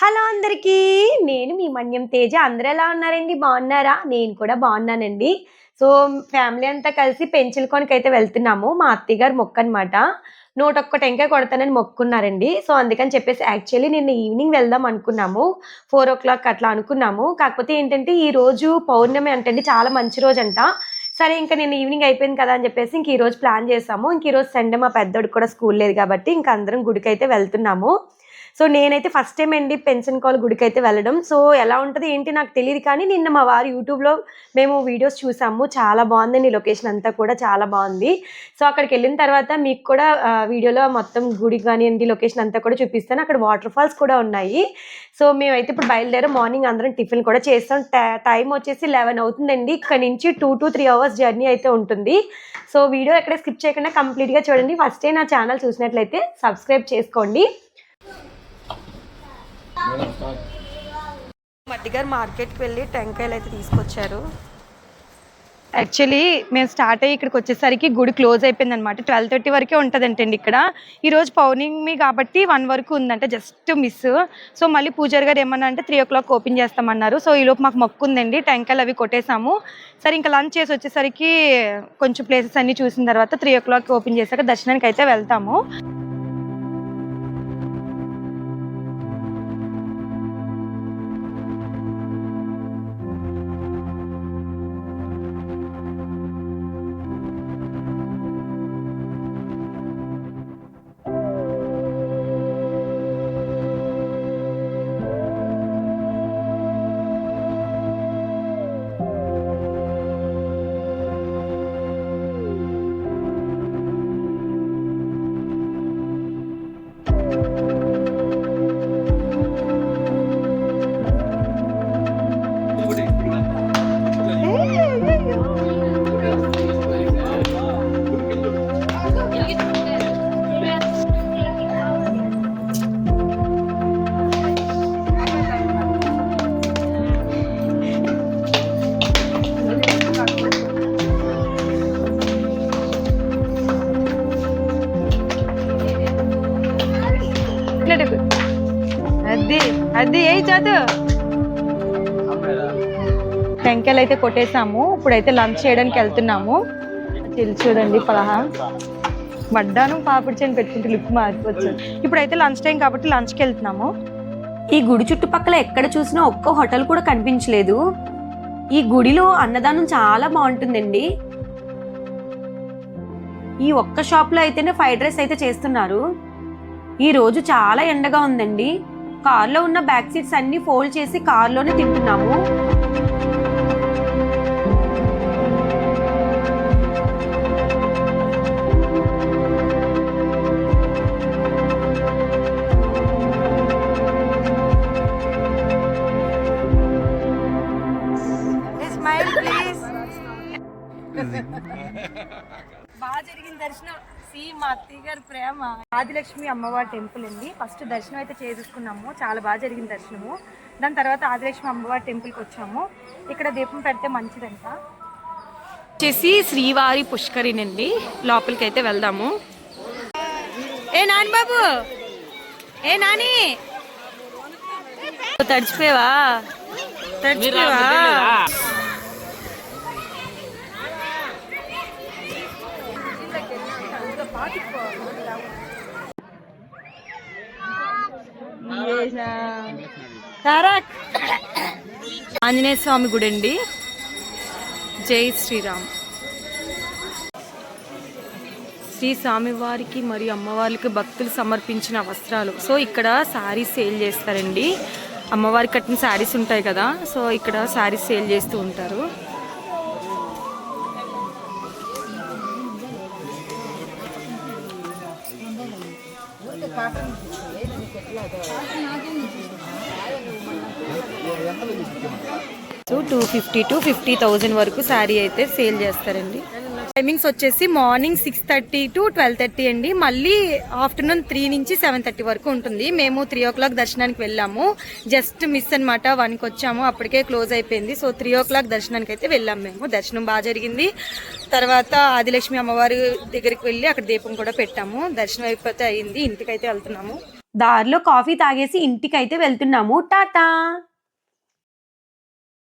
Hello అందరికీ, నేను మీ మన్యం తేజ. అందరూ ఎలా ఉన్నారండి? బాగున్నారా? నేను కూడా బాగున్నానండి. సో, ఫ్యామిలీ అంతా కలిసి పెంచలకోనకైతే వెళ్తున్నాము. మా అత్తయ్య గారి మొక్కనమాట. 101 టెంకాయ కొడతానని మొక్కుకున్నారండి. సో, అందుకని చెప్పేసి యాక్చువల్లీ నిన్న ఈవినింగ్ వెళ్దాం అనుకున్నాము. 4:00 అట్లా అనుకున్నాము. కాకపోతే ఏంటంటే, ఈరోజు పౌర్ణమి అంటండి, చాలా మంచి రోజంట. సరే ఇంక నిన్న ఈవినింగ్ అయిపోయింది కదా అని చెప్పేసి ఇంక ఈరోజు ప్లాన్ చేసాము. ఇంక ఈరోజు సండే మా పెద్దోడికి కూడా స్కూల్ లేదు కాబట్టి ఇంక అందరం గుడికైతే వెళ్తున్నాము. సో, నేనైతే ఫస్ట్ టైమ్ అండి పెంచనకోల గుడికైతే వెళ్ళడం. సో, ఎలా ఉంటది ఏంటి నాకు తెలీదు కానీ నిన్న మా వారు యూట్యూబ్‌లో మేము వీడియోస్ చూసాము. చాలా బావుందండి, లొకేషన్ అంతా కూడా చాలా బావుంది. సో, అక్కడికెళ్ళిన తర్వాత మీకు కూడా వీడియోలో మొత్తం గుడి గానియండి, లొకేషన్ అంతా కూడా చూపిస్తాను. అక్కడ వాటర్ ఫాల్స్ కూడా ఉన్నాయి. సో, మేమైతే ఇప్పుడు బయలుదేరాం. మార్నింగ్ అందరం టిఫిన్ కూడా చేసాం. టైం వచ్చేసి 11 అవుతుందండి. ఇక్కడ నుంచి 2-3 అవర్స్ జర్నీ అయితే ఉంటుంది. సో, వీడియో ఎక్కడ స్కిప్ చేయకుండా కంప్లీట్‌గా చూడండి. ఫస్ట్ టైం నా ఛానల్ చూసినట్లయితే సబ్స్క్రైబ్ చేసుకోండి. మట్టి గారు మార్కెట్కి వెళ్ళి టెంకాయలు అయితే తీసుకొచ్చారు. యాక్చువల్లీ మేము స్టార్ట్ అయ్యి ఇక్కడికి వచ్చేసరికి గుడి క్లోజ్ అయిపోయింది అనమాట. 12:30 వరకే ఉంటుందంటండి ఇక్కడ. ఈరోజు పౌర్ణమి కాబట్టి 1 వరకు ఉందంట, జస్ట్ మిస్. సో మళ్ళీ పూజారి గారు ఏమన్నా అంటే 3:00 ఓపెన్ చేస్తామన్నారు. సో ఈలోపు మాకు మొక్కు ఉందండి, టెంకాయలు అవి కొట్టేసాము. సరే ఇంకా లంచ్ చేసి వచ్చేసరికి కొంచెం ప్లేసెస్ అన్నీ చూసిన తర్వాత 3:00 ఓపెన్ చేశాక దర్శనానికి అయితే వెళ్తాము. అది ఏ చదువు టెంకాయలు అయితే కొట్టేసాము. ఇప్పుడైతే లంచ్ చేయడానికి వెళ్తున్నాము. చూడండి వడ్డాను పాపిడి చేయని పెట్టుకుంటే లిప్ మారిపోవచ్చు. ఇప్పుడైతే లంచ్ టైం కాబట్టి లంచ్కి వెళ్తున్నాము. ఈ గుడి చుట్టుపక్కల ఎక్కడ చూసినా ఒక్క హోటల్ కూడా కనిపించలేదు. ఈ గుడిలో అన్నదానం చాలా బాగుంటుందండి. ఈ ఒక్క షాప్ లో అయితేనే ఫ్రైడ్ రైస్ అయితే చేస్తున్నారు. ఈ రోజు చాలా ఎండగా ఉందండి. కార్లో ఉన్న బ్యాక్ సీట్స్ అన్ని ఫోల్డ్ చేసి కార్లోనే తింటున్నాము. Smile please. బాగా జరిగిన దర్శనం. మా అత్తయ్య గారి ప్రేమ. ఆదిలక్ష్మి అమ్మవారి టెంపుల్ అండి. ఫస్ట్ దర్శనం అయితే చేసుకున్నాము. చాలా బాగా జరిగిన దర్శనము. దాని తర్వాత ఆదిలక్ష్మి అమ్మవారి టెంపుల్కి వచ్చాము. ఇక్కడ దీపం పెడితే మంచిదంట. వచ్చేసి శ్రీవారి పుష్కరినండి. లోపలికి అయితే వెళ్దాము. ఏ నాని బాబు, ఏ నాని తడిచిపోయావా? ఆంజనేయ స్వామి గుడి అండి. జై శ్రీరామ్. శ్రీ స్వామివారికి మరియు అమ్మవారికి భక్తులు సమర్పించిన వస్త్రాలు. సో ఇక్కడ శారీస్ సేల్ చేస్తారండి. అమ్మవారికి కట్టిన శారీస్ ఉంటాయి కదా, సో ఇక్కడ శారీస్ సేల్ చేస్తూ ఉంటారు. సో 250 to 50,000 వరకు శారీ అయితే సేల్ చేస్తారండి. టైమింగ్స్ వచ్చేసి మార్నింగ్ 6:30 to 12:30 అండి. మళ్ళీ ఆఫ్టర్నూన్ 3 నుంచి 7:30 వరకు ఉంటుంది. మేము 3:00 దర్శనానికి వెళ్ళాము. జస్ట్ మిస్ అనమాట. 1కి వచ్చాము, అప్పటికే క్లోజ్ అయిపోయింది. సో 3:00 దర్శనానికి అయితే వెళ్ళాము మేము. దర్శనం బాగా జరిగింది. తర్వాత ఆదిలక్ష్మి అమ్మవారి దగ్గరికి వెళ్ళి అక్కడ దీపం కూడా పెట్టాము. దర్శనం అయిపోతే అయింది. ఇంటికైతే వెళ్తున్నాము. దారిలో కాఫీ తాగేసి ఇంటికైతే వెళ్తున్నాము. టాటా.